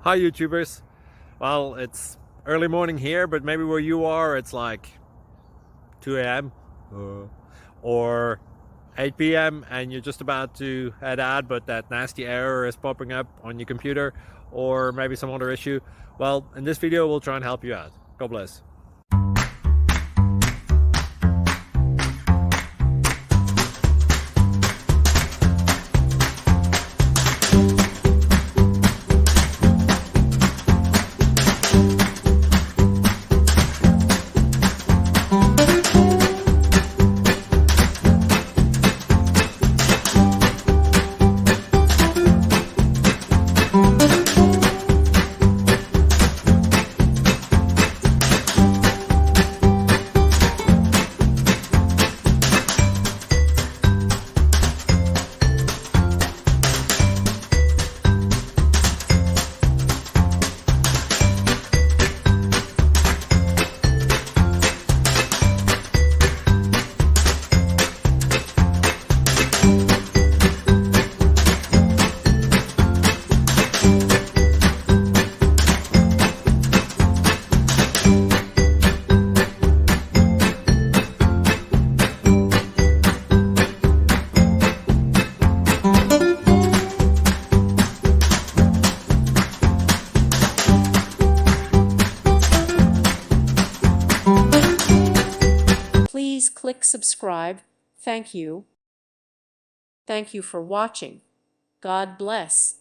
Hi YouTubers. Well, it's early morning here, but maybe where you are it's like 2 a.m. or 8 p.m. and you're just about to head out, but that nasty error is popping up on your computer, or maybe some other issue. Well, in this video we'll try and help you out. God bless. Please click subscribe. Thank you. Thank you for watching. God bless.